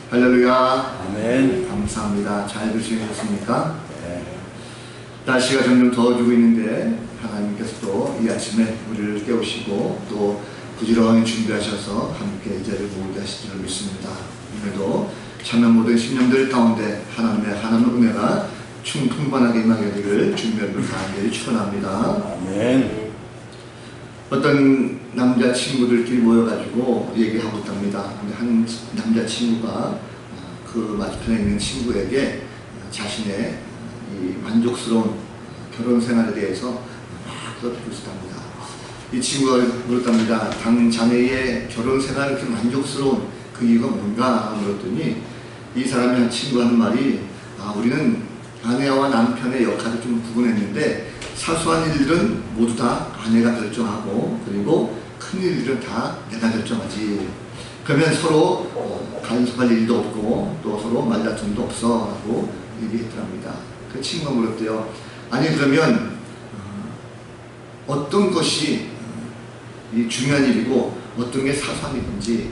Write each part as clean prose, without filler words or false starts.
할렐루야. 아멘. 감사합니다. 잘 지내셨습니까? 네. 날씨가 점점 더워지고 있는데 하나님께서 또 이 아침에 우리를 깨우시고 또 부지런히 준비하셔서 함께 이 자리를 모으게 하실 줄 믿습니다. 오늘도 참여 모든 신령들 가운데 하나님의 은혜가 충만하게 임하게 되기를 주님의 이름으로 간절히 축원합니다. 아멘. 어떤 남자친구들끼리 모여가지고 얘기하고 있답니다. 근데 한 남자친구가 그 맞은편에 있는 친구에게 자신의 이 만족스러운 결혼 생활에 대해서 막 그렇게 있었답니다. 이 친구가 물었답니다. 자네의 결혼 생활이 그렇게 만족스러운 그 이유가 뭔가 물었더니 이 사람이 한 친구 하는 말이 우리는 아내와 남편의 역할을 좀 구분했는데 사소한 일들은 모두 다 아내가 결정하고 그리고 큰 일들은 다 내가 결정하지. 그러면 서로 간섭할 일도 없고 또 서로 말다툼도 없어 라고 얘기했더랍니다. 그 친구가 물었대요. 아니 그러면 어떤 것이 이 중요한 일이고 어떤 게 사소한 일인지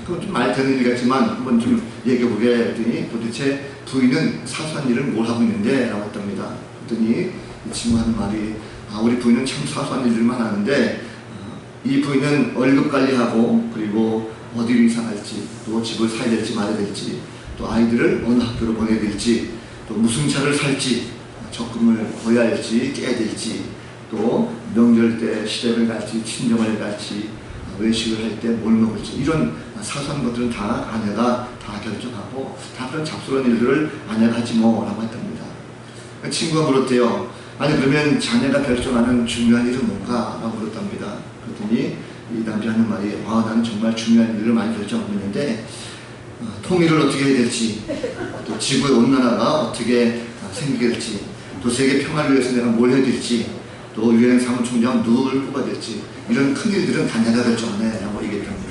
그건 좀 말 되는 일 같지만 한번 좀 얘기해보게 했더니 도대체 부인은 사소한 일을 뭘 하고 있는데? 라고 했답니다. 그랬더니 이 친구 하는 말이 우리 부인은 참 사소한 일들만 하는데 이 부인은 월급 관리하고 그리고 어디로 이사 갈지 또 집을 사야 될지 말아야 될지 또 아이들을 어느 학교로 보내야 될지 또 무슨 차를 살지 적금을 거야 할지 깨야 될지 또 명절 때 시댁을 갈지 친정을 갈지 외식을 할 때 뭘 먹을지 이런 사소한 것들은 다 아내가 다 결정하고 다 그런 잡스러운 일들을 아내가 하지 뭐 라고 했답니다. 친구가 물었대요. 아니 그러면 자네가 결정하는 중요한 일은 뭔가? 라고 물었답니다. 그랬더니 이 남자 하는 말이 나는 정말 중요한 일을 많이 결정하고 있는데 통일을 어떻게 해야 될지 또 지구의 온난화가 어떻게 생기게 될지 또 세계 평화를 위해서 내가 뭘 해야 될지 또 유엔 사무총장 누구를 뽑아야 될지 이런 큰 일들은 다 내가 결정하네 라고 얘기했답니다.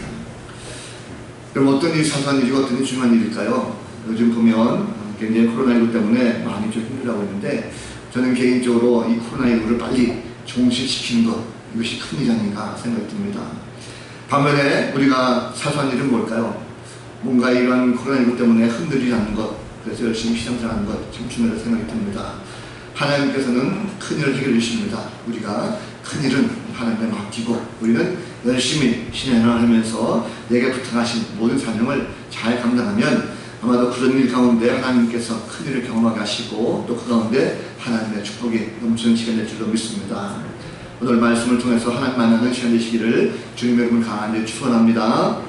그럼 어떤 일이 사소한 일이고 어떤 일이 중요한 일일까요? 요즘 보면 굉장히 코로나19 때문에 많이 좀 힘들다고 했는데 저는 개인적으로 이 코로나19를 빨리 종식시키는 것 이것이 큰일 아닌가 생각이 듭니다. 반면에 우리가 사소한 일은 뭘까요? 뭔가 이런 코로나19 때문에 흔들리지 않는 것 그래서 열심히 신앙생활하는 것 참 중요하다고 생각이 듭니다. 하나님께서는 큰일을 해결해 주십니다. 우리가 큰일은 하나님께 맡기고 우리는 열심히 신앙을 하면서 내게 부탁하신 모든 사명을 잘 감당하면 아마도 그런 일 가운데 하나님께서 큰일을 경험하게 하시고 또 그 가운데 하나님의 축복이 넘치는 시간이 될 줄로 믿습니다. 오늘 말씀을 통해서 하나님 만나는 시간 되시기를 주님의 이름으로 간절히 축원합니다.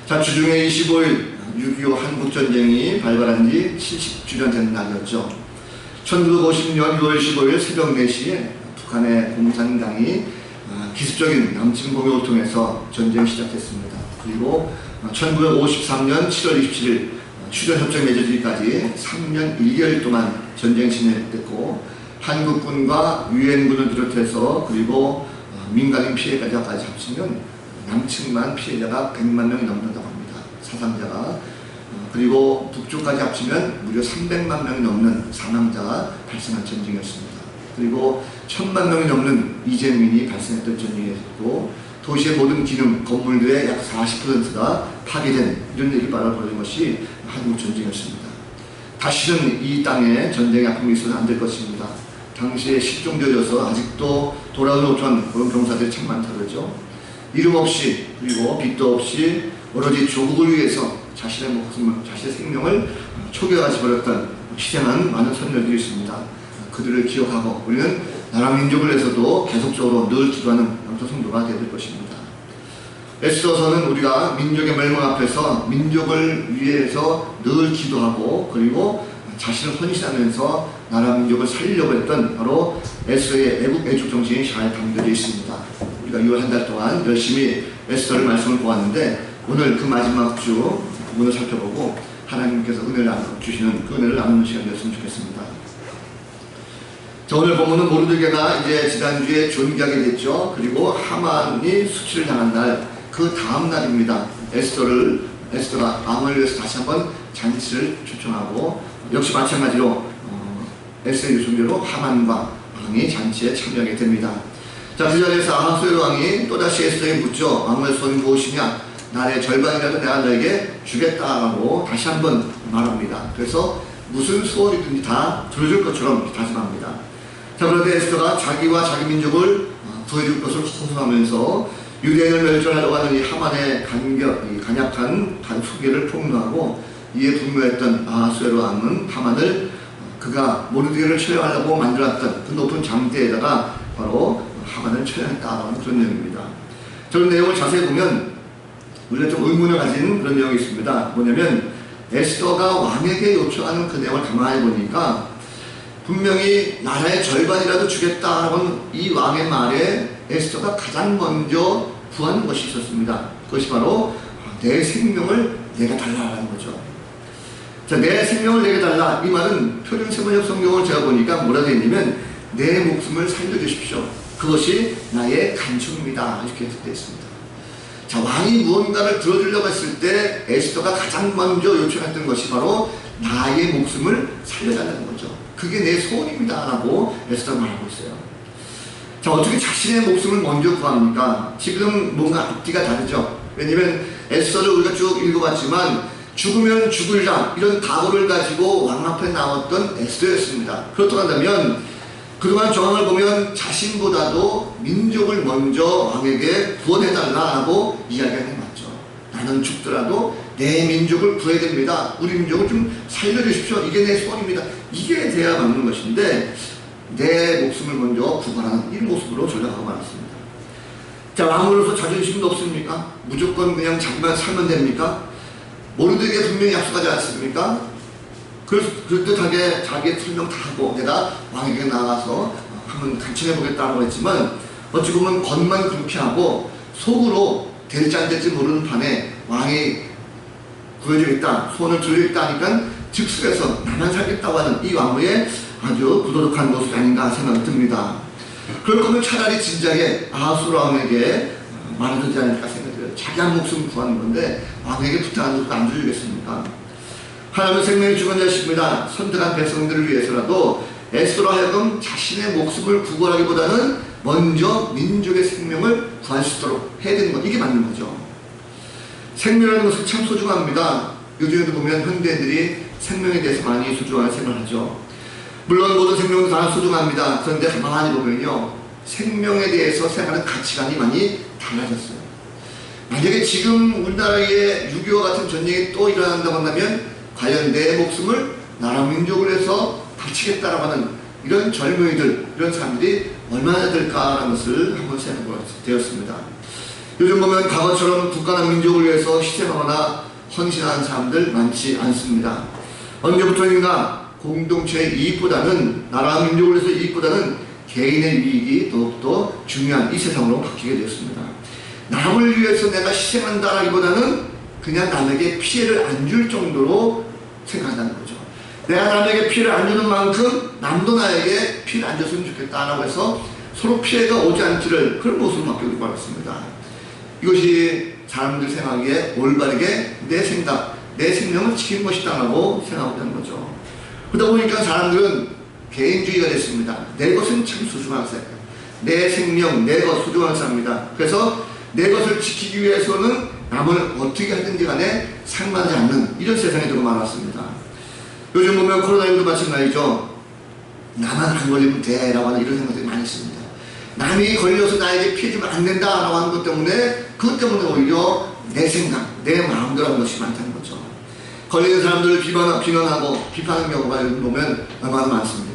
자, 주중에 25일 6.25 한국전쟁이 발발한 지 70주년 된 날이었죠. 1950년 6월 15일 새벽 4시에 북한의 공산당이 기습적인 남침 공격을 통해서 전쟁이 시작됐습니다. 그리고 1953년 7월 27일 휴전협정 맺어지기까지 3년 1개월 동안 전쟁이 진행됐고 한국군과 유엔군을 비롯해서 그리고 민간인 피해자까지 합치면 남측만 피해자가 100만 명이 넘는다고 합니다. 사상자가. 그리고 북쪽까지 합치면 무려 300만 명이 넘는 사망자가 발생한 전쟁이었습니다. 그리고 1000만 명이 넘는 이재민이 발생했던 전쟁이었고 도시의 모든 기능, 건물들의 약 40%가 파괴된 이런 일발을 벌인 것이 한국 전쟁이었습니다. 다시는 이 땅에 전쟁의 아픔이 있어서는 안 될 것입니다. 당시에 실종되어져서 아직도 돌아오지 못한 그런 병사들이 참 많다 그러죠. 이름 없이 그리고 빚도 없이 오로지 조국을 위해서 자신의 목숨을, 자신의 생명을 초기화시 버렸던 희생한 많은 선열들이 있습니다. 그들을 기억하고 우리는 나라 민족을 위해서도 계속적으로 늘 기도하는 영적 성도가 되야 될 것입니다. 애써서는 우리가 민족의 멸망 앞에서 민족을 위해서 늘 기도하고 그리고 자신을 헌신하면서 나라 민족을 살리려고 했던 바로 에스더의 애국 애국 정신이 잘 담겨져 있습니다. 우리가 6월 한 달 동안 열심히 에스더를 말씀을 보았는데 오늘 그 마지막 주 부분을 살펴보고 하나님께서 은혜를 주시는 그 은혜를 나누는 시간이었으면 좋겠습니다. 자, 오늘 본문은 모르드게가 이제 지난주에 존귀하게 됐죠. 그리고 하만이 수치를 당한 날, 그 다음 날입니다. 에스더가 왕을 위해서 다시 한번 잔치를 초청하고 역시 마찬가지로 에스더의 요청대로 하만과 왕이 잔치에 참여하게 됩니다. 자, 그 자리에서 아하수에로 왕이 또다시 에스더에게 묻죠. 왕의 소원이 무엇이냐? 나의 절반이라도 내가 너에게 주겠다라고 다시 한번 말합니다. 그래서 무슨 소원이든지 다 들어줄 것처럼 다짐합니다. 자, 그런데 에스더가 자기와 자기 민족을 구해줄 것을 호소하면서 유대인을 멸절하려고 하는 이 하만의 간약한 소개를 폭로하고 이에 분노했던 아하수에로 왕은 하만을 그가 모르드게를 처형하려고 만들었던 그 높은 장대에다가 바로 하만을 처형했다라는 그런 내용입니다. 저런 내용을 자세히 보면 우리가 좀 의문을 가진 그런 내용이 있습니다. 뭐냐면 에스더가 왕에게 요청하는 그 내용을 가만히 보니까 분명히 나라의 절반이라도 주겠다라는 이 왕의 말에 에스더가 가장 먼저 구하는 것이 있었습니다. 그것이 바로 내 생명을 내게 달라는 거죠. 자, 내 생명을 내게 달라. 이 말은 표준세번역 성경을 제가 보니까 뭐라 되어 있냐면 내 목숨을 살려주십시오. 그것이 나의 간청입니다. 이렇게 되어 있습니다. 자, 왕이 무언가를 들어주려고 했을 때 에스더가 가장 먼저 요청했던 것이 바로 나의 목숨을 살려달라는 거죠. 그게 내 소원입니다 라고 에스더가 말하고 있어요. 자, 어떻게 자신의 목숨을 먼저 구합니까? 지금 뭔가 앞뒤가 다르죠. 왜냐면 에스더를 우리가 쭉 읽어봤지만 죽으면 죽으리라 이런 각오를 가지고 왕 앞에 나왔던 에스더였습니다. 그렇다고 한다면 그동안 정황을 보면 자신보다도 민족을 먼저 왕에게 구원해달라고 이야기하는 게 맞죠. 나는 죽더라도 내 민족을 구해야 됩니다. 우리 민족을 좀 살려주십시오. 이게 내 소원입니다. 이게 돼야 맞는 것인데 내 목숨을 먼저 구하라는 이 모습으로 전락하고 말았습니다. 자, 왕으로서 자존심도 없습니까? 무조건 그냥 자기만 살면 됩니까? 모르드게 분명히 약속하지 않습니까? 그럴듯하게 자기의 설명 다 하고 내가 왕에게 나가서 한번 간청해 보겠다고 했지만 어찌 보면 겉만 그렇게 하고 속으로 될지 안 될지 모르는 판에 왕이 구해주겠다, 소원을 들어주겠다 하니까 즉석에서 나만 살겠다고 하는 이 왕후의 아주 부도덕한 모습이 아닌가 생각이 듭니다. 그럴 거면 차라리 진작에 아하수 왕에게 말해주지 않을까 생각이 들어요. 자기 한 목숨 구하는 건데 왕에게 부탁하는 것도 안 주겠습니까? 하나님은 생명의 주권자십니다. 선택한 백성들을 위해서라도 에스더로 하여금 자신의 목숨을 구걸하기보다는 먼저 민족의 생명을 구할 수 있도록 해야 되는 것, 이게 맞는 거죠. 생명이라는 것은 참 소중합니다. 요즘에도 보면 현대인들이 생명에 대해서 많이 소중하게 생각하죠. 물론 모든 생명도 다 소중합니다. 그런데 가만히 보면요, 생명에 대해서 생각하는 가치관이 많이 달라졌어요. 만약에 지금 우리나라에 6.25 같은 전쟁이 또 일어난다고 한다면 과연 내 목숨을 나라 민족을 위해서 바치겠다라고 하는 이런 젊은이들, 이런 사람들이 얼마나 될까라는 것을 한번 생각해 되었습니다. 요즘 보면 과거처럼 국가나 민족을 위해서 희생하거나 헌신하는 사람들 많지 않습니다. 언제부터인가 공동체의 이익보다는 나라 민족을 위해서 이익보다는 개인의 이익이 더욱더 중요한 이 세상으로 바뀌게 되었습니다. 남을 위해서 내가 희생한다라기보다는 그냥 남에게 피해를 안 줄 정도로 생각한다는 거죠. 내가 남에게 피해를 안 주는 만큼 남도 나에게 피해를 안 줬으면 좋겠다라고 해서 서로 피해가 오지 않기를 그런 모습으로 바뀌고 말았습니다. 이것이 사람들 생각에 올바르게 내 생각, 내 생명을 지키는 것이다라고 생각하고 있는 거죠. 그러다 보니까 사람들은 개인주의가 됐습니다. 내 것은 참 소중한 사람, 내 생명, 내 것 소중한 사람입니다. 그래서 내 것을 지키기 위해서는 남을 어떻게 하든지 간에 상관하지 않는 이런 세상이 되고 말았습니다. 요즘 보면 코로나19도 마찬가지죠. 나만 안 걸리면 돼 라고 하는 이런 생각들이 많이 있습니다. 남이 걸려서 나에게 피해 주면 안 된다 라고 하는 것 때문에 그것 때문에 오히려 내 생각, 내 마음대로 하는 것이 많다는 거죠. 걸리는 사람들을 비난하고 비판하는 경우가 요즘 보면 얼마나 많습니까?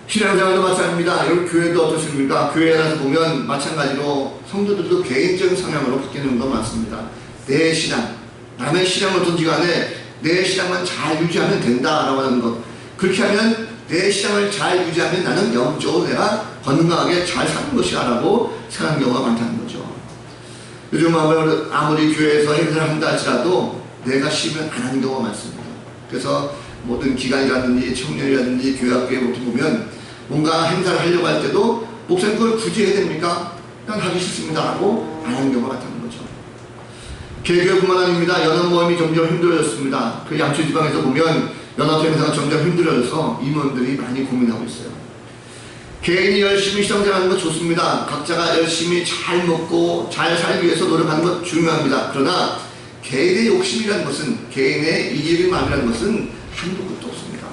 신앙생활도 마찬가지입니다. 여러분 교회도 어떻습니까? 교회에 가서 보면 마찬가지로 성도들도 개인적인 성향으로 바뀌는 경우가 많습니다. 내 신앙, 남의 신앙을 던지기 안에 내 신앙만 잘 유지하면 된다라고 하는 것. 그렇게 하면 내 신앙을 잘 유지하면 나는 영적으로 내가 건강하게 잘 사는 것이야 라고 생각하는 경우가 많다는 거죠. 요즘 아무리 교회에서 행사를 한다 할지라도 내가 쉬면 안 하는 경우가 많습니다. 그래서 모든 기관이라든지 청년이라든지 교회학교에 보면 뭔가 행사를 하려고 할 때도 목사님 그걸 굳이 해야 됩니까? 난 하기 싫습니다 라고 안 하는 경우가 많다는 거죠. 개교뿐만 아닙니다. 연합 모임이 점점 힘들어졌습니다. 그 양초 지방에서 보면 연합 행사가 점점 힘들어져서 임원들이 많이 고민하고 있어요. 개인이 열심히 신앙생활하는 것 좋습니다. 각자가 열심히 잘 먹고 잘 살기 위해서 노력하는 것 중요합니다. 그러나 개인의 욕심이라는 것은, 개인의 이기적인 마음이라는 것은 한도 끝도 없습니다.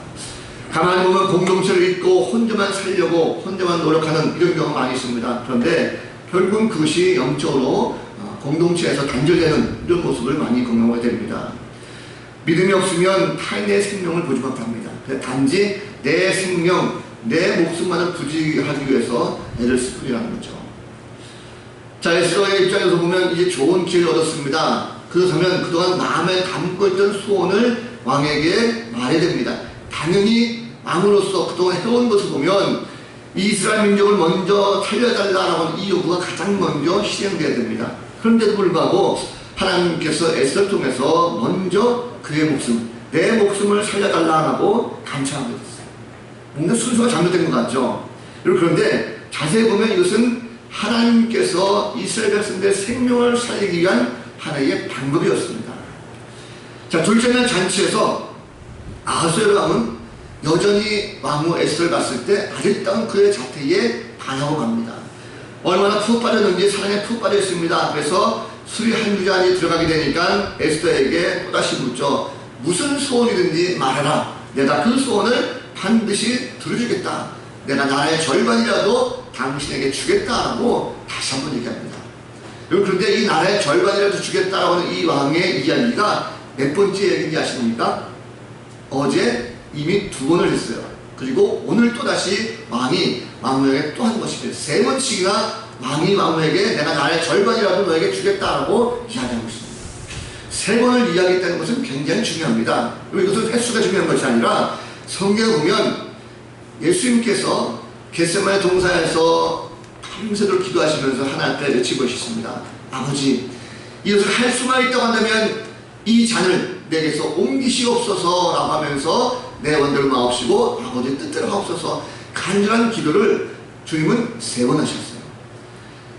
가만히 보면 공동체를 잇고 혼자만 살려고 혼자만 노력하는 이런 경우가 많이 있습니다. 그런데 결국은 그것이 영적으로 공동체에서 단절되는 이런 모습을 많이 경험하게 됩니다. 믿음이 없으면 타인의 생명을 보지 못합니다. 단지 내 생명, 내 목숨만을 부지하기 위해서 애를 쓸 뿐이라는 거죠. 자, 에스더의 입장에서 보면 이제 좋은 기회를 얻었습니다. 그렇다면 그동안 마음에 담고 있던 소원을 왕에게 말해야 됩니다. 당연히 왕으로서 그동안 해온 것을 보면 이스라엘 민족을 먼저 살려달라고 하는 이 요구가 가장 먼저 실행돼야 됩니다. 그런데도 불구하고 하나님께서 에스더를 통해서 먼저 그의 목숨, 내 목숨을 살려달라고 간청하고 있어요. 뭔가 순서가 잘못된 것 같죠? 그런데 자세히 보면 이것은 하나님께서 이스라엘 백성들의 생명을 살리기 위한 하나의 방법이었습니다. 자, 둘째는 잔치에서 아하수에로 왕은 여전히 왕후 에스더를 봤을 때 아리따운 그의 자태에 반하고 갑니다. 얼마나 푹 빠졌는지 사랑에 푹 빠져 있습니다. 그래서 술이 한두 잔이 들어가게 되니까 에스더에게 또다시 묻죠. 무슨 소원이든지 말해라. 내가 그 소원을 반드시 들어주겠다. 내가 나라의 절반이라도 당신에게 주겠다라고 다시 한번 얘기합니다. 그런데 이 나라의 절반이라도 주겠다라고 하는 이 왕의 이야기가 몇 번째 얘기인지 아십니까? 어제 이미 2번을 했어요. 그리고 오늘 또다시 왕이 왕후에게 또 한 것입니다. 3번씩이나 왕이 왕후에게 내가 나라의 절반이라도 너에게 주겠다라고 이야기하고 있습니다. 3번을 이야기했다는 것은 굉장히 중요합니다. 그리고 이것은 횟수가 중요한 것이 아니라 성경에 보면 예수님께서 겟세마네 동산에서 밤새도록 기도하시면서 하나님 앞에 외치고 있습니다. 아버지, 이것을 할 수만 있다고 한다면 이 잔을 내게서 옮기시옵소서 라고 하면서 내 원대로 마옵시고 아버지의 뜻대로 하옵소서 간절한 기도를 주님은 3번 하셨어요.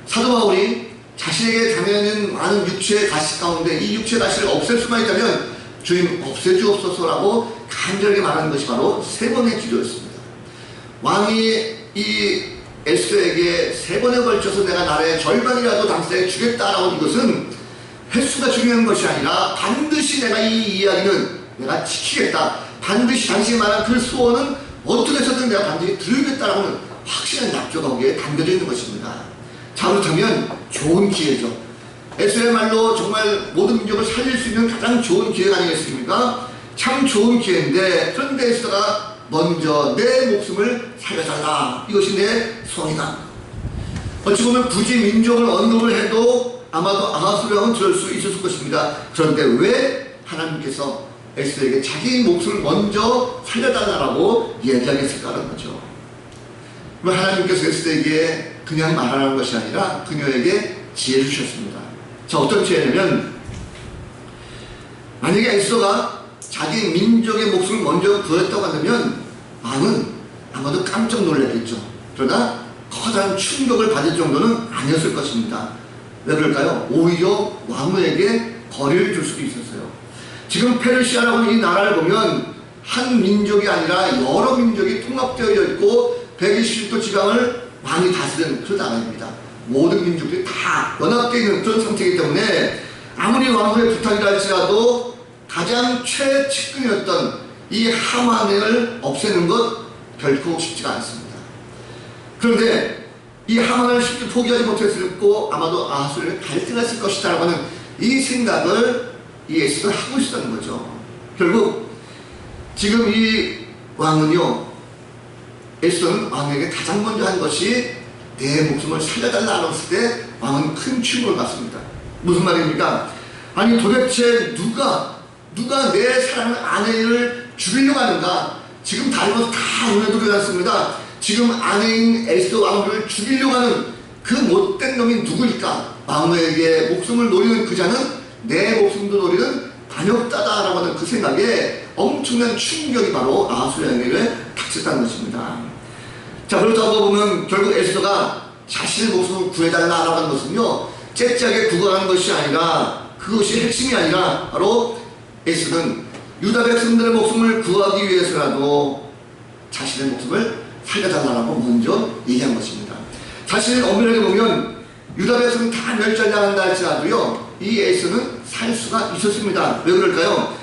사도 바울이 자신에게 당해있는 많은 육체의 가시 가운데 이 육체의 가시를 없앨 수만 있다면 주님 없애주옵소서라고 간절하게 말하는 것이 바로 3번의 기도였습니다. 왕이 이 에스더에게 3번에 걸쳐서 내가 나라의 절반이라도 당신에게 주겠다라고 이것은 횟수가 중요한 것이 아니라 반드시 내가 이 이야기는 내가 지키겠다. 반드시 당신이 말한 그 소원은 어떻게 해서든 내가 반드시 들으겠다라고 하는 확실한 약조가 거기에 담겨져 있는 것입니다. 자, 그렇다면 좋은 기회죠. 에스더의 말로 정말 모든 민족을 살릴 수 있는 가장 좋은 기회가 아니겠습니까? 참 좋은 기회인데 그런데 에스더가 먼저 내 목숨을 살려달라. 이것이 내 소원이다. 어찌 보면 굳이 민족을 언급을 해도 아마도 아하수의 왕은 들을 수 있었을 것입니다. 그런데 왜 하나님께서 에스더에게 자기 목숨을 먼저 살려달라고 얘기하겠을까라는 거죠. 하나님께서 에스더에게 그냥 말하는 것이 아니라 그녀에게 지혜를 주셨습니다. 자, 어떤 지혜냐면 만약에 에스더가 자기 민족의 목숨을 먼저 구했다고 한다면 왕은 아마도 깜짝 놀랐겠죠. 그러나 커다란 충격을 받을 정도는 아니었을 것입니다. 왜 그럴까요? 오히려 왕후에게 거리를 줄 수도 있었어요. 지금 페르시아라고 하는 이 나라를 보면 한 민족이 아니라 여러 민족이 통합되어 있고 120도 지방을 왕이 다스리는 그런 나라입니다. 모든 민족들이 다 연합되어 있는 그런 상태이기 때문에 아무리 왕후의 부탁이라 할지라도 가장 최측근이었던 이 하만을 없애는 것 결코 쉽지가 않습니다. 그런데 이 하만을 쉽게 포기하지 못했고 아마도 아하수를 갈등했을 것이다 라고 하는 이 생각을 이 에스더가 하고 있었다는 거죠. 결국 지금 이 왕은요, 에스더는 왕에게 가장 먼저 한 것이 내 목숨을 살려달라고 했을 때 왕은 큰 충격을 받습니다. 무슨 말입니까? 아니 도대체 누가 내 사랑하는 아내를 죽이려고 하는가? 지금 다른 것다 눈에 들어왔습니다. 지금 아내인 에스더 왕후를 죽이려고 하는 그 못된 놈이 누구일까? 왕후에게 목숨을 노리는 그 자는 내 목숨도 노리는 반역자다라고 하는 그 생각에 엄청난 충격이 바로 아하수에게 닥쳤다는 것입니다. 자, 그렇다고 보면 결국 에스더가 자신의 목숨을 구해달라고 하는 것은요, 째째하게 구걸하는 것이 아니라 그것이 핵심이 아니라 바로 에스더는 유다 백성들의 목숨을 구하기 위해서라도 자신의 목숨을 살려달라고 먼저 얘기한 것입니다. 사실 엄밀하게 보면 유다 백성은 다 멸절당한다 할지라도요, 이 에스더는 살 수가 있었습니다. 왜 그럴까요?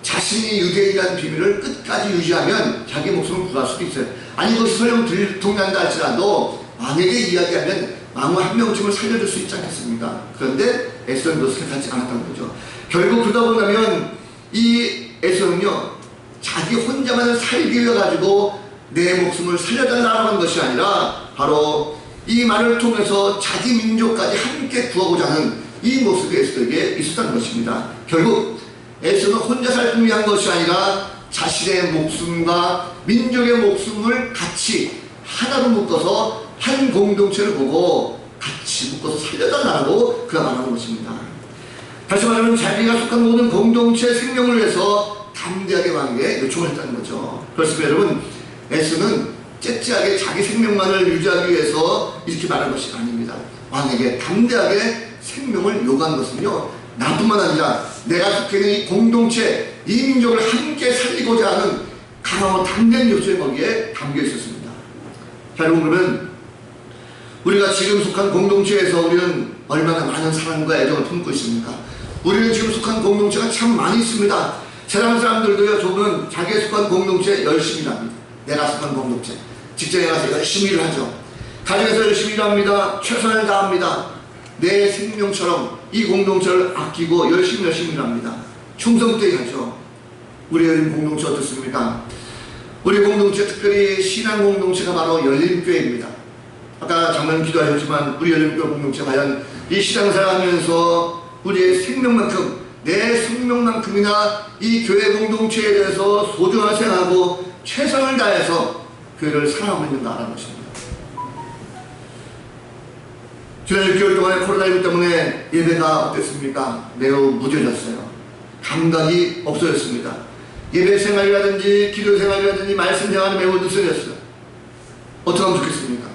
자신이 유대인이라는 비밀을 끝까지 유지하면 자기 목숨을 구할 수도 있어요. 아니 이것이 설령 들통난다 할지라도 왕에게 이야기하면 왕후 한 명쯤을 살려줄 수 있지 않겠습니까? 그런데 에스더는 그것을 택하지 않았다는 거죠. 결국 그러다 보면 이 에스더는요, 자기 혼자만 살기 위해 가지고 내 목숨을 살려달라는 것이 아니라 바로 이 말을 통해서 자기 민족까지 함께 구하고자 하는 이 모습이 에스더에게 있었다는 것입니다. 결국 에스더는 혼자 살기 위한 것이 아니라 자신의 목숨과 민족의 목숨을 같이 하나로 묶어서 한 공동체를 보고 같이 묶어서 살려달라고 그가 말하는 것입니다. 다시 말하면 자기가 속한 모든 공동체의 생명을 위해서 담대하게 왕에게 요청을 했다는 거죠. 그렇습니다. 여러분, 에스더는 째째하게 자기 생명만을 유지하기 위해서 이렇게 말한 것이 아닙니다. 왕에게 담대하게 생명을 요구한 것은요, 나뿐만 아니라 내가 속해 있는 이 공동체, 이 민족을 함께 살리고자 하는 강하고 담대한 요청이 거기에 담겨 있었습니다. 자, 여러분, 그러면 우리가 지금 속한 공동체에서 우리는 얼마나 많은 사랑과 애정을 품고 있습니까? 우리는 지금 속한 공동체가 참 많이 있습니다. 세상 사람들도요, 조금은 자기에 속한 공동체에 열심히 일합니다. 내가 속한 공동체, 직장에 가서 열심히 일을 하죠. 가정에서 열심히 일합니다. 최선을 다합니다. 내 생명처럼 이 공동체를 아끼고 열심히 일합니다. 충성되게 하죠. 우리 열린 공동체 어떻습니까? 우리 공동체, 특별히 신앙 공동체가 바로 열린교회입니다. 아까 장로님 기도하셨지만 우리 열린교회 공동체 과연 이 신앙생활 하면서 우리의 생명만큼, 내 생명만큼이나 이 교회 공동체에 대해서 소중하게 생각하고 최선을 다해서 교회를 사랑하고 있는가라는 것입니다. 지난 6개월 동안에 코로나19 때문에 예배가 어땠습니까? 매우 무뎌졌어요. 감각이 없어졌습니다. 예배 생활이라든지 기도 생활이라든지 말씀 생활이 매우 느슨해졌어요. 어떻게 하면 좋겠습니까?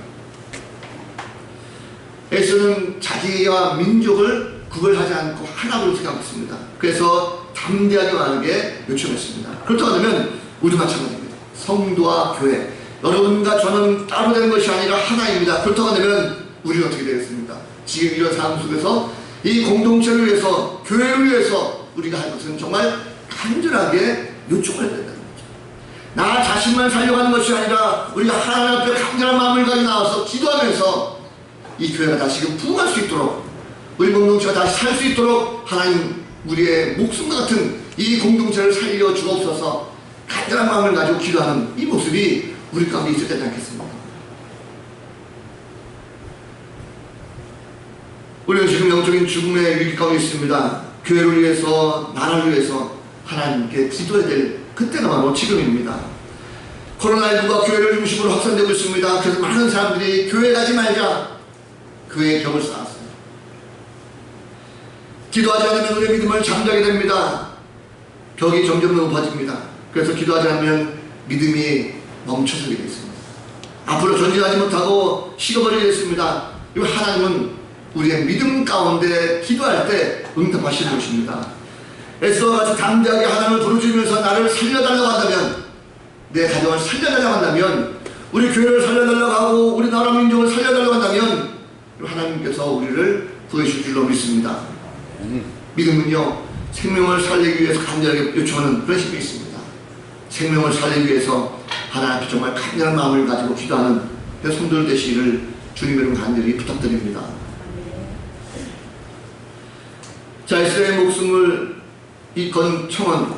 에스더는 자기와 민족을 구별하지 않고 하나로 생각했습니다. 그래서 담대하게 왕에게 요청했습니다. 그렇다고 하면 우리 마찬가지입니다. 성도와 교회, 여러분과 저는 따로 되는 것이 아니라 하나입니다. 그렇다고 하면 우리는 어떻게 되겠습니까? 지금 이런 상황 속에서 이 공동체를 위해서, 교회를 위해서 우리가 할 것은 정말 간절하게 요청을 해야 된다는 거죠. 나 자신만 살려가는 것이 아니라 우리가 하나님 앞에 간절한 마음을 가지고 나와서 기도하면서 이 교회가 다시금 부흥할 수 있도록, 우리 공동체가 다시 살 수 있도록 하나님 우리의 목숨과 같은 이 공동체를 살려 주옵소서, 간절한 마음을 가지고 기도하는 이 모습이 우리 가운데 있어야 되지 않겠습니까? 우리는 지금 영적인 죽음의 위기 가운데 있습니다. 교회를 위해서, 나라를 위해서 하나님께 기도해야 될 그때가 바로 지금입니다. 코로나19가 교회를 중심으로 확산되고 있습니다. 그래서 많은 사람들이 교회 가지 말자, 교회의 벽을 쌓았어요. 기도하지 않으면 우리의 믿음을 잠자게 됩니다. 벽이 점점 높아집니다. 그래서 기도하지 않으면 믿음이 멈춰서게 되겠습니다. 앞으로 전진하지 못하고 식어버리게 됐습니다. 이 하나님은 우리의 믿음 가운데 기도할 때 응답하시는 것입니다. 에스더와 같이 담대하게 하나님을 부르짖으면서 나를 살려달라고 한다면, 내 가정을 살려달라고 한다면, 우리 교회를 살려달라고 하고 우리 나라 민족을 살려달라고 한다면 하나님께서 우리를 구해주실 줄로 믿습니다. 믿음은요, 생명을 살리기 위해서 간절하게 요청하는 그런 힘이 있습니다. 생명을 살리기 위해서 하나님 앞에 정말 간절한 마음을 가지고 기도하는 손들 되시기를 주님 이름 간절히 부탁드립니다. 자, 에스더의 목숨을 건 청원,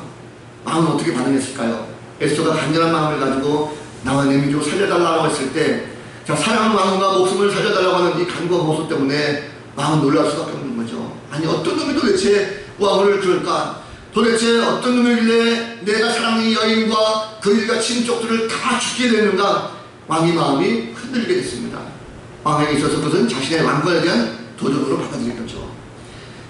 마음은 어떻게 반응했을까요? 에스더가 간절한 마음을 가지고 나와 내 민족을 살려달라고 했을 때, 자, 사랑하는 왕과 목숨을 살려달라고 하는 이 간구와 모습 때문에 왕은 놀랄 수밖에 없는 거죠. 아니, 어떤 놈이 도대체 왕을 그럴까? 도대체 어떤 놈이길래 내가 사랑하는 여인과 그 일가 친족들을 다 죽게 되는가? 왕의 마음이 흔들리게 됐습니다. 왕에게 있어서 그것은 자신의 왕권에 대한 도전으로 받아들인 거죠.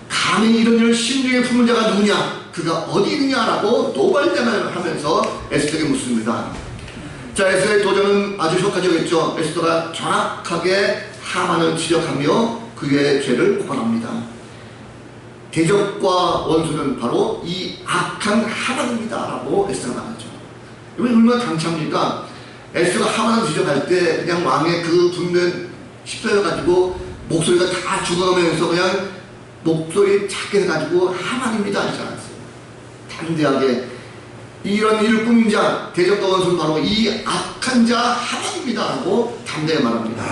감히 이런 일을 심중에 품은 자가 누구냐? 그가 어디 있느냐라고 노발대면하면서 에스더에게 묻습니다. 자, 에스더의 도전은 아주 효과적이었죠. 에스더가 정확하게 하만을 지적하며 그의 죄를 고발합니다. 대적과 원수는 바로 이 악한 하만입니다 라고 에스더가 말하죠. 이건 얼마나 강참입니까? 에스더가 하만을 지적할 때 그냥 왕의 그 분명 십자가 가지고 목소리가 다 죽어가면서 그냥 목소리 작게 해가지고 하만입니다 하지 않았어요. 담대하게 이런 일을 꾸민 자 대적과 원수는 바로 이 악한 자 하만입니다 하고 담대하게 말합니다.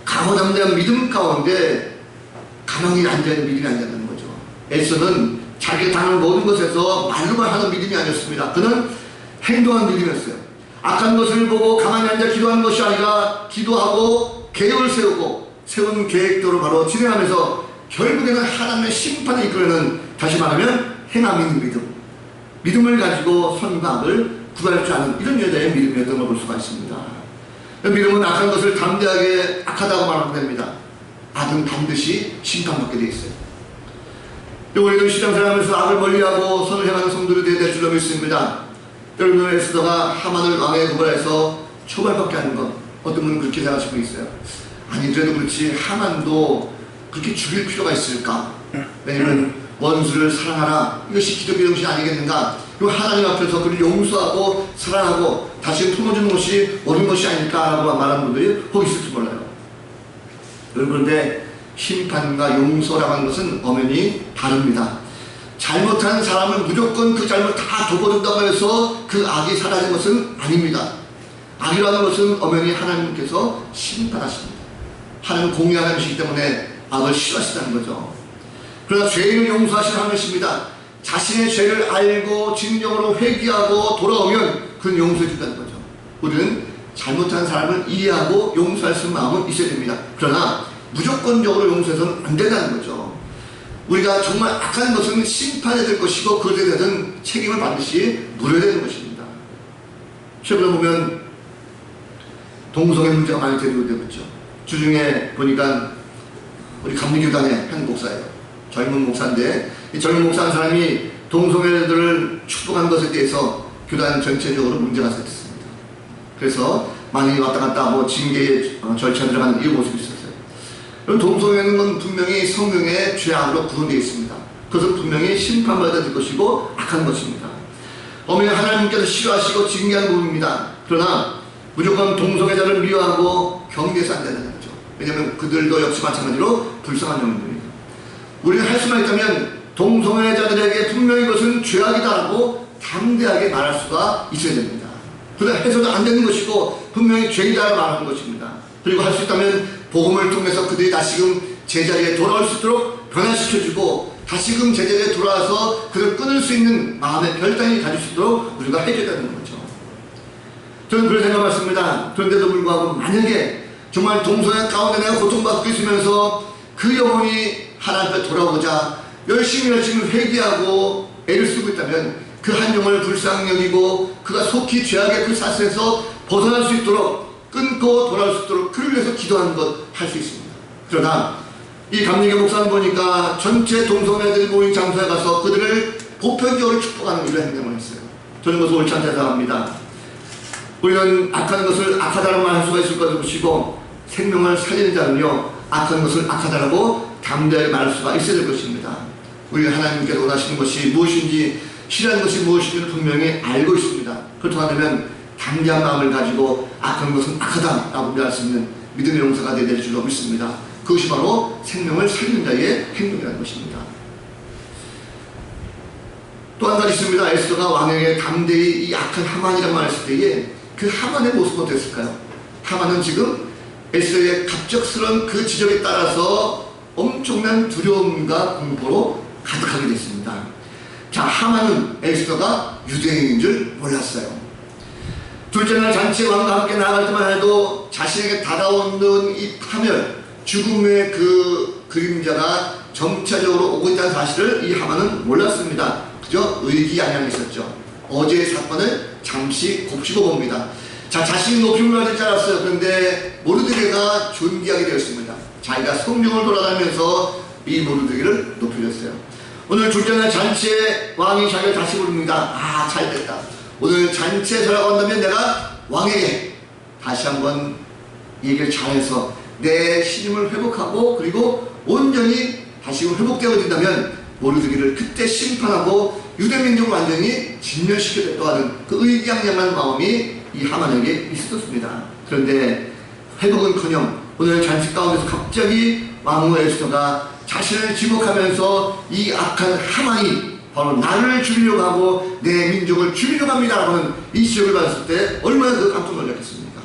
강호 담대한 믿음 가운데 가만히 앉아있는 믿음이 아니었다는 거죠. 에서는 자기가 당한 모든 것에서 말로만 하는 믿음이 아니었습니다. 그는 행동한 믿음이었어요. 악한 것을 보고 가만히 앉아 기도하는 것이 아니라 기도하고 계획을 세우고 세운 계획대로 바로 진행하면서 결국에는 하나님의 심판을 이끌어내는, 다시 말하면 행함 있는 믿음, 믿음을 가지고 선과 악을 구별할 줄 아는 이런 여자의 믿음이었던 걸 볼 수가 있습니다. 믿음은 악한 것을 담대하게 악하다고 말하면 됩니다. 악은 반드시 심판받게 되어 있어요. 우리는 신앙생활하면서 악을 멀리하고 선을 행하는 성도들이 되어야 될 줄로 믿습니다. 여러분은 에스더가 하만을 왕에 고발해서 처벌받게 하는 것, 어떤 분은 그렇게 생각하실 수 있어요. 아니 그래도 그렇지 하만도 그렇게 죽일 필요가 있을까? 왜냐면 원수를 사랑하라, 이것이 기독교 정신 아니겠는가? 이 하나님 앞에서 그를 용서하고 사랑하고 다시 품어주는 것이 옳은 것이 아닐까라고 말하는 분들이 혹 있을지 몰라요. 그런데 심판과 용서라고 하는 것은 엄연히 다릅니다. 잘못한 사람을 무조건 그 잘못 다 덮어준다고 해서 그 악이 사라진 것은 아닙니다. 악이라는 것은 엄연히 하나님께서 심판하십니다. 하나님은 공의하는 것이기 때문에 악을 싫어하시다는 거죠. 그러나 죄인을 용서하시는 하나님이십니다. 자신의 죄를 알고 진정으로 회개하고 돌아오면 그는 용서해 준다는 거죠. 우리는 잘못한 사람을 이해하고 용서할 수 있는 마음은 있어야 됩니다. 그러나 무조건적으로 용서해서는 안 된다는 거죠. 우리가 정말 악한 것은 심판해야 될 것이고 그것에 대한 책임을 반드시 물어야 되는 것입니다. 최근에 보면 동성애 문제가 많이 되고 있죠. 주중에 보니까 우리 감리교단의 한 목사예요. 젊은 목사인데 이 젊은 목사 한 사람이 동성애들을 축복한 것에 대해서 교단 전체적으로 문제가 생겼습니다. 그래서 많이 왔다 갔다 뭐 징계의 절차에 들어가는 이 모습이 있었어요. 동성애는 분명히 성경의 죄악으로 구분되어 있습니다. 그것은 분명히 심판받아야 될 것이고 악한 것입니다. 어머니 하나님께서 싫어하시고 징계하는 부분입니다. 그러나 무조건 동성애자를 미워하고 경계해서 안 된다는 거죠. 왜냐하면 그들도 역시 마찬가지로 불쌍한 영혼들입니다. 우리는 할 수만 있다면 동성애자들에게 분명히 이것은 죄악이다라고 담대하게 말할 수가 있어야 됩니다. 그러나 해서도 안 되는 것이고 분명히 죄이다라고 말하는 것입니다. 그리고 할 수 있다면 복음을 통해서 그들이 다시금 제자리에 돌아올 수 있도록 변화시켜주고 다시금 제자리에 돌아와서 그를 끊을 수 있는 마음의 결단이 가질 수 있도록 우리가 해줘야 되는 거죠. 저는 그런 생각을 했습니다. 그런데도 불구하고 만약에 정말 동성애 가운데 내가 고통받고 있으면서 그 영혼이 하나님 앞에 돌아오자 열심히 회개하고 애를 쓰고 있다면 그 한 영혼을 불쌍히 여기고 그가 속히 죄악의 그 사슬에서 벗어날 수 있도록 끊고 돌아올 수 있도록 그를 위해서 기도하는 것 할 수 있습니다. 그러나 이 감리교 목사는 보니까 전체 동성애들이 모인 장소에 가서 그들을 보편적으로 축복하는 이런 행동을 했어요. 저는 그것을 옳지 않다고 생각합니다. 우리는 악한 것을 악하다고 말할 수가 있을 것이고 생명을 살리는 자는요 악한 것을 악하다라고 담대하게 말할 수가 있어야 될 것입니다. 우리가 하나님께서 원하시는 것이 무엇인지 싫어하는 것이 무엇인지를 분명히 알고 있습니다. 그렇다고 하면 담대한 마음을 가지고 악한 것은 악하다라고 말할 수 있는 믿음의 용사가 되어야 될 줄로 믿습니다. 그것이 바로 생명을 살리는 자의 행동이라는 것입니다. 또 한 가지 있습니다. 에스더가 왕에게 담대히 이 악한 하만이라고 말했을 때에 그 하만의 모습은 어땠을까요? 하만은 지금 에스더의 갑작스러운 그 지적에 따라서 엄청난 두려움과 공포로 가득하게 됐습니다. 자, 하만은 에스더가 유대인인 줄 몰랐어요. 둘째 날 잔치에 왕과 함께 나아갈 때만 해도 자신에게 다가오는 이 파멸, 죽음의 그 그림자가 점차적으로 오고 있다는 사실을 이 하만은 몰랐습니다. 그저 의기양양이 있었죠. 어제의 사건을 잠시 곱씹어 봅니다. 자, 자신이 높임을 받을 줄 알았어요. 그런데 모르드게가 존귀하게 되었습니다. 자기가 성경을 돌아다니면서 이 모르드게를 높여줬어요. 오늘 둘째 날 잔치에 왕이 자기를 다시 부릅니다. 아, 잘됐다. 오늘 잔치에 돌아간다면 내가 왕에게 다시 한번 얘기를 잘해서 내 신임을 회복하고 그리고 온전히 다시 회복되어 된다면 모르드게를 그때 심판하고 유대민족을 완전히 진멸시키겠다고 하는 그 의기양양한 마음이 이 하만에게 있었습니다. 그런데 회복은커녕 오늘 잔치 가운데서 갑자기 왕후 에스더가 자신을 지목하면서 이 악한 하만이 바로 나를 죽이려고 하고 내 민족을 죽이려고 합니다라고 하는 이 지적을 받았을 때 얼마나 그 깜짝 놀랐겠습니까?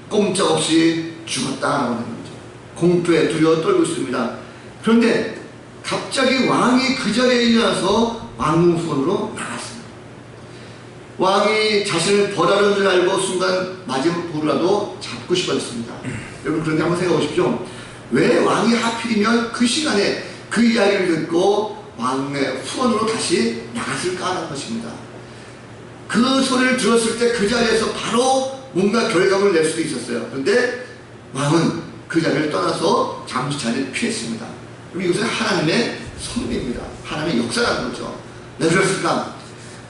꼼짝없이 죽었다라고 하는 거죠. 공포에 두려워 떨고 있습니다. 그런데 갑자기 왕이 그 자리에 일어나서 왕후 후원으로 나갔어요. 왕이 자신을 벌하는 줄 알고 순간 맞은 볼이라도 잡고 싶었습니다. 여러분 그런데 한번 생각해 보십시오. 왜 왕이 하필이면 그 시간에 그 이야기를 듣고 왕의 후원으로 다시 나갔을까라는 것입니다. 그 소리를 들었을 때 그 자리에서 바로 뭔가 결과물을 낼 수도 있었어요. 그런데 왕은 그 자리를 떠나서 잠시 자리를 피했습니다. 이것은 하나님의 섭리입니다. 하나님의 역사라는 거죠. 왜 그랬을까?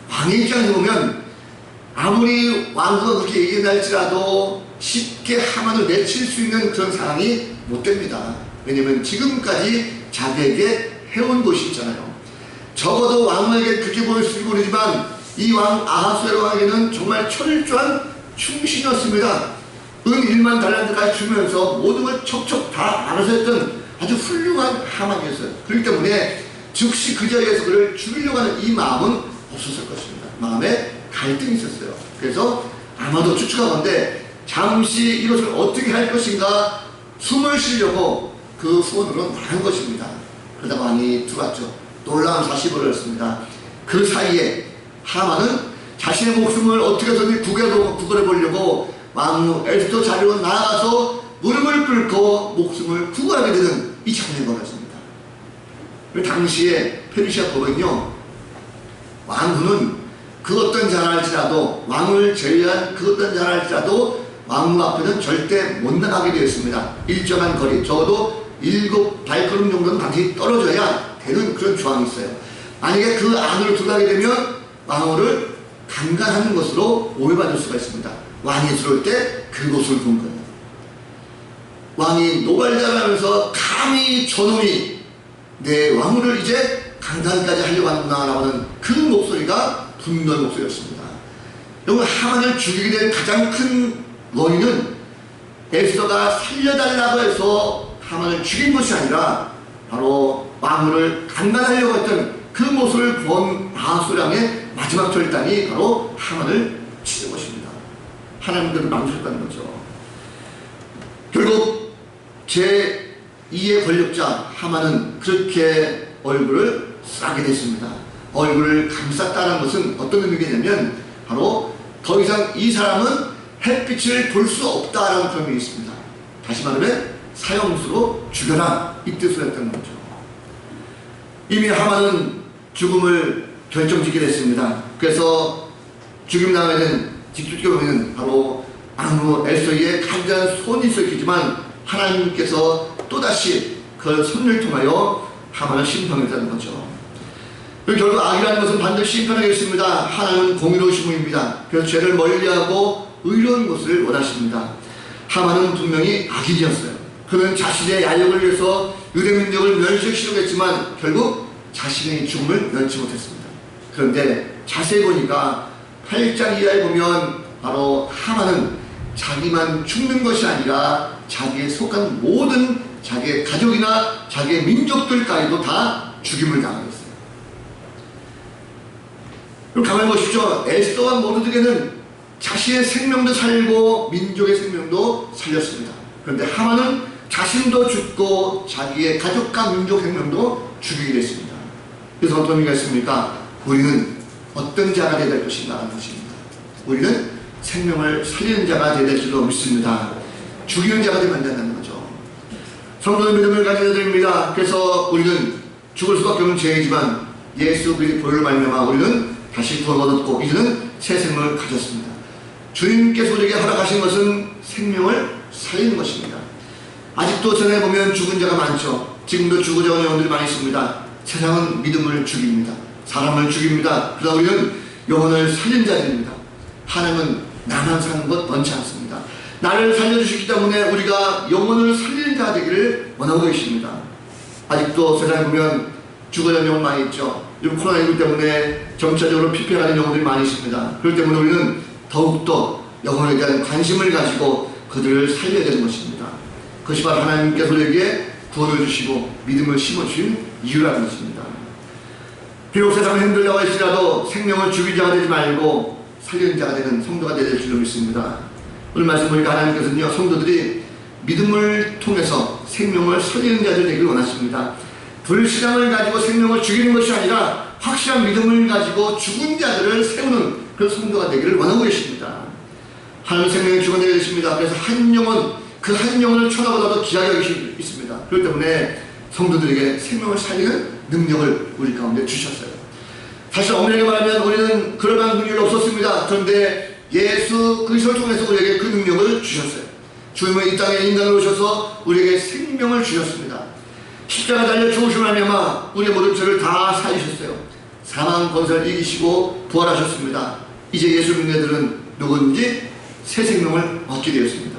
왕의 입장에서 보면 아무리 왕후가 그렇게 얘기한다 할지라도 쉽게 하만을 내칠 수 있는 그런 상황이 못 됩니다. 왜냐하면 지금까지 자기에게 해온 것이 있잖아요. 적어도 왕에게 그렇게 보였을지 모르지만 이 왕 아하수에로 왕에게는 정말 철저한 충신이었습니다. 은 1만 달란트까지 주면서 모든 걸 척척 다 알아서 했던 아주 훌륭한 하만이었어요. 그렇기 때문에 즉시 그 자리에서 그를 죽이려고 하는 이 마음은 없었을 것입니다. 마음에 갈등이 있었어요. 그래서 아마도 추측하건대 잠시 이것을 어떻게 할 것인가 숨을 쉬려고 그 후원으로 나간 것입니다. 그러다 왕이 들어왔죠. 놀라운 사실이 벌어졌습니다. 그 사이에 하만은 자신의 목숨을 어떻게 해서든 구걸해 보려고 왕후 에스더 자리로 나아가서 무릎을 꿇고 목숨을 구걸하게 되는 이 장면이 벌어집니다. 당시에 페르시아 법은요, 왕후는 그 어떤 자라 할지라도, 왕을 제외한 그 어떤 자라 할지라도 왕후 앞에는 절대 못 나가게 되었습니다. 일정한 거리, 적어도 7발걸음 정도는 당시 떨어져야 되는 그런 조항이 있어요. 만약에 그 안으로 들어가게 되면 왕후를 강간하는 것으로 오해받을 수가 있습니다. 왕이 들어올 때 그곳을 본 거예요. 왕이 노발대를 하면서 감히 저놈이 내 왕후를 이제 강간까지 하려고 한다라고 하는 그 목소리가 분노의 목소리였습니다. 여러분, 하만을 죽이게 된 가장 큰 원인은 에스더가 살려달라고 해서 하만을 죽인 것이 아니라 바로 왕후를 강간하려고 했던 그 모습을 본 아하수랑의 마지막 결단이 바로 하만을 치는 것입니다. 하나님께서 망설였다는 거죠. 결국 제2의 권력자 하만은 그렇게 얼굴을 싸게 됐습니다. 얼굴을 감쌌다는 것은 어떤 의미냐면 바로 더 이상 이 사람은 햇빛을 볼 수 없다라는 그런 의미가 있습니다. 다시 말하면 사형수로 죽여라, 이 뜻을 했던 거죠. 이미 하만은 죽음을 결정짓게 됐습니다. 그래서 죽임 당하는 직접적으로는 바로 왕후 에스더의 간절한 소원이 있었겠지만 하나님께서 또다시 그 손을 통하여 하만을 심판했다는 거죠. 결국 악이라는 것은 반드시 심판하겠습니다. 하나님은 공의로우신 분입니다. 그래서 죄를 멀리하고 의로운 것을 원하십니다. 하만은 분명히 악인이었어요. 그는 자신의 야욕을 위해서 유대 민족을 멸시시려고 했지만 결국 자신의 죽음을 면치 못했습니다. 그런데 자세히 보니까 8장 이하에 보면 바로 하만은 자기만 죽는 것이 아니라 자기에 속한 모든 자기의 가족이나 자기의 민족들까지도 다 죽임을 당하였어요. 그럼 가만히 보십시오. 에스더와 모르드게는 자신의 생명도 살리고 민족의 생명도 살렸습니다. 그런데 하만은 자신도 죽고 자기의 가족과 민족 생명도 죽이게 됐습니다. 그래서 어떤 의미가 있습니까? 우리는 어떤 자가 되어야 될 것인가 하는 것입니다. 우리는 생명을 살리는 자가 되어야 될 줄로 믿습니다. 죽이는 자가 되면 안 된다는 거죠. 성도의 믿음을 가져야 됩니다. 그래서 우리는 죽을 수밖에 없는 죄이지만 예수 그리스도의 보혈로 말미암아 우리는 다시 구원을 얻었고 이제는 새 생명을 가졌습니다. 주님께서 우리에게 허락하신 것은 생명을 살리는 것입니다. 아직도 전에 보면 죽은 자가 많죠. 지금도 죽어져 오는 영혼들이 많이 있습니다. 세상은 믿음을 죽입니다. 사람을 죽입니다. 그러나 우리는 영혼을 살린 자들입니다. 하나님은 나만 사는 것 원치 않습니다. 나를 살려주시기 때문에 우리가 영혼을 살리는 자 되기를 원하고 계십니다. 아직도 세상에 보면 죽어져 영혼 많이 있죠. 요즘 코로나19 때문에 점차적으로 피폐하는 영혼들이 많이 있습니다. 그렇기 때문에 우리는 더욱더 영혼에 대한 관심을 가지고 그들을 살려야 되는 것입니다. 그것이 바로 하나님께서 우리에게 구원을 주시고 믿음을 심어주신 이유라는 것입니다. 비록 세상을 힘들다고 할지라도 생명을 죽인 자가 되지 말고 살리는 자가 되는 성도가 되야 될 줄로 믿습니다. 오늘 말씀 보니까 하나님께서는요, 성도들이 믿음을 통해서 생명을 살리는 자들 되기를 원하십니다. 불신앙을 가지고 생명을 죽이는 것이 아니라 확실한 믿음을 가지고 죽은 자들을 세우는 그런 성도가 되기를 원하고 계십니다. 하나님 생명의 주관자가 되십니다. 그래서 한 영혼, 그 한 영혼을 쳐다보다도 귀하게 여기시고 있습니다. 그렇기 때문에 성도들에게 생명을 살리는 능력을 우리 가운데 주셨어요. 사실 엄밀하게 말하면 우리는 그럴 만한 능력이 없었습니다. 그런데 예수 그리스도를 통해서 우리에게 그 능력을 주셨어요. 주님은 이 땅에 인간으로 오셔서 우리에게 생명을 주셨습니다. 십자가 달려 죽으심을 말미암아 우리의 모든 죄를 다 사하셨어요. 사망 권세를 이기시고 부활하셨습니다. 이제 예수 믿는 자들은 누구든지 새 생명을 얻게 되었습니다.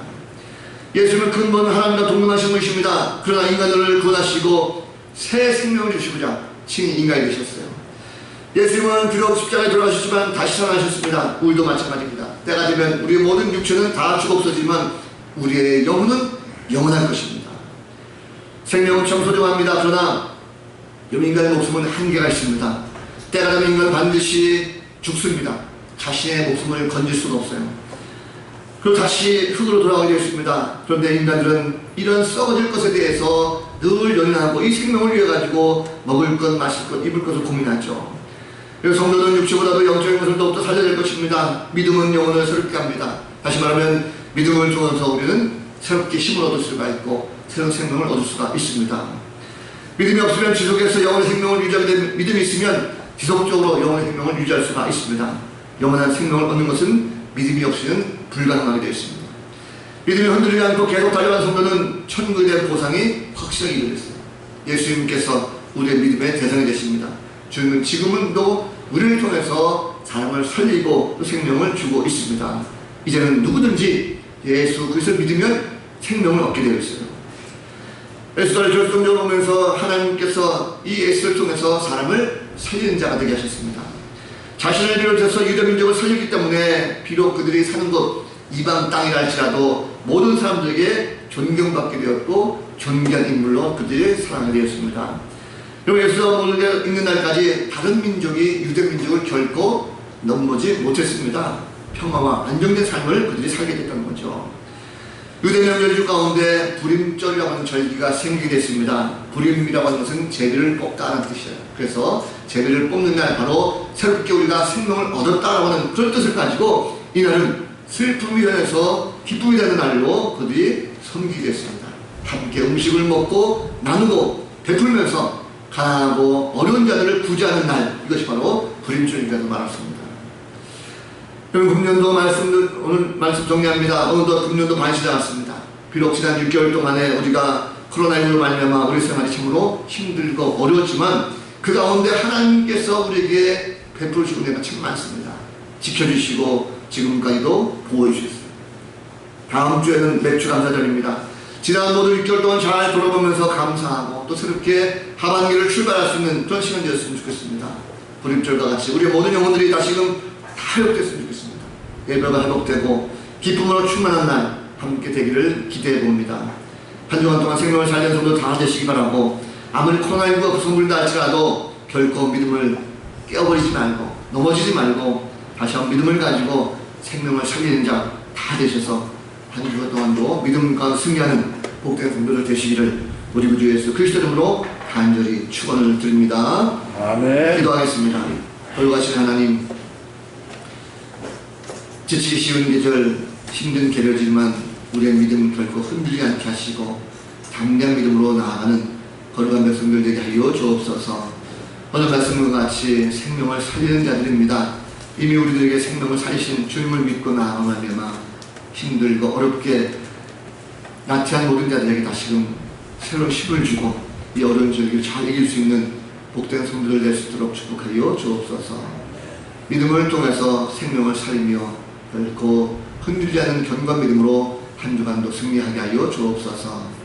예수님은 근본 하나님과 동등하신 분이십니다. 그러나 인간들을 구원하시고 새 생명을 주시고자 친히 인간이 되셨어요. 예수님은 비록 십자가에 돌아가셨지만 다시 살아나셨습니다. 우리도 마찬가지입니다. 때가 되면 우리의 모든 육체는 다 죽어 없어지만 우리의 영혼은 영원할 것입니다. 생명은 참 소중합니다. 그러나 인간의 목숨은 한계가 있습니다. 때가 되면 인간은 반드시 죽습니다. 자신의 목숨을 건질 수가 없어요. 그리고 다시 흙으로 돌아가게 되어 있습니다. 그런데 인간들은 이런 썩어질 것에 대해서 늘 연연하고 이 생명을 위해 가지고 먹을 것, 마실 것, 입을 것을 고민하죠. 그래서 성도는 육체보다도 영적인 것을 더욱더 살려야 될 것입니다. 믿음은 영혼을 새롭게 합니다. 다시 말하면 믿음을 통해서 우리는 새롭게 힘을 얻을 수가 있고 새로운 생명을 얻을 수가 있습니다. 믿음이 없으면 지속해서 영혼의 생명을 유지하게 되는 믿음이 있으면 지속적으로 영혼의 생명을 유지할 수가 있습니다. 영원한 생명을 얻는 것은 믿음이 없이는 불가능하게 되어 있습니다. 믿음이 흔들리지 않고 계속 달려간 성도는 천국에 대한 보상이 확실하게 이루어졌어요. 예수님께서 우리의 믿음의 대상이 되십니다. 주님은 지금도 우리를 통해서 사람을 살리고 또 생명을 주고 있습니다. 이제는 누구든지 예수 그리스도를 믿으면 생명을 얻게 되어 있어요. 에스더를 결정적으로 보면서 하나님께서 이 에스더를 통해서 사람을 살리는 자가 되게 하셨습니다. 자신을 비롯해서 유대 민족을 살리기 때문에 비록 그들이 사는 곳 이방 땅이라 할지라도 모든 사람들에게 존경받게 되었고 존귀한 인물로 그들이 사랑하게 되었습니다. 그리고 에스더 모르게 있는 날까지 다른 민족이 유대 민족을 결코 넘보지 못했습니다. 평화와 안정된 삶을 그들이 살게 됐다는 거죠. 유대 명절주 가운데 부림절이라고 하는 절기가 생기게 됐습니다. 부림이라고 하는 것은 제비를 뽑다는 뜻이에요. 그래서 제비를 뽑는 날 바로 새롭게 우리가 생명을 얻었다라고 하는 그런 뜻을 가지고 이날은 슬픔이 변해서 기쁨이 되는 날로 그들이 섬기게 됐습니다. 함께 음식을 먹고 나누고 베풀면서 가난하고 어려운 자들을 구제하는 날, 이것이 바로 부림절이라고 말했습니다. 그럼 금년도 오늘 말씀 정리합니다. 어느덧 금년도 반이 지나갔습니다. 비록 지난 6개월 동안에 우리가 코로나19로 말미암아 우리 생활이 참으로 힘들고 어려웠지만 그 가운데 하나님께서 우리에게 베풀어주신 은혜가 참 많습니다. 지켜주시고 지금까지도 보호해 주셨습니다. 다음 주에는 맥주 감사절입니다. 지난 모든 6개월 동안 잘 돌아보면서 감사하고 또 새롭게 하반기를 출발할 수 있는 그런 시간 되었으면 좋겠습니다. 부림절과 같이 우리의 모든 영혼들이 다시금 다 회복됐으면 좋겠습니다. 예배가 회복되고 기쁨으로 충만한 날 함께 되기를 기대해 봅니다. 한 주간 동안 생명을 살리는 성도 다 되시기 바라고, 아무리 코로나19가 구성불다 할지라도 결코 믿음을 깨어버리지 말고 넘어지지 말고 다시 한번 믿음을 가지고 생명을 살리는 자 다 되셔서 한 주간 동안도 믿음과 승리하는 복된 성도들 되시기를 우리 구주 예수 그리스도 이름으로 간절히 축원을 드립니다. 아멘. 기도하겠습니다. 거룩하신 하나님, 지치기 쉬운 계절, 힘든 계절이지만 우리의 믿음 결코 흔들리지 않게 하시고 담대한 믿음으로 나아가는 거룩한 백성들 되게 하여 주옵소서. 오늘 말씀과 같이 생명을 살리는 자들입니다. 이미 우리들에게 생명을 살리신 주님을 믿고 나아가면 힘들고 어렵게 나태한 모든 자들에게 다시금 새로운 힘을 주고 이 어려운 절기를 잘 이길 수 있는 복된 성도들 될 수 있도록 축복하여 주옵소서. 믿음을 통해서 생명을 살리며 결코 흔들리지 않는 견고한 믿음으로 한 주간도 승리하게 하여 주옵소서.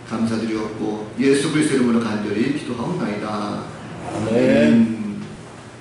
감사드리옵고 예수 그리스도 이름으로 간절히 기도하옵나이다. 아멘.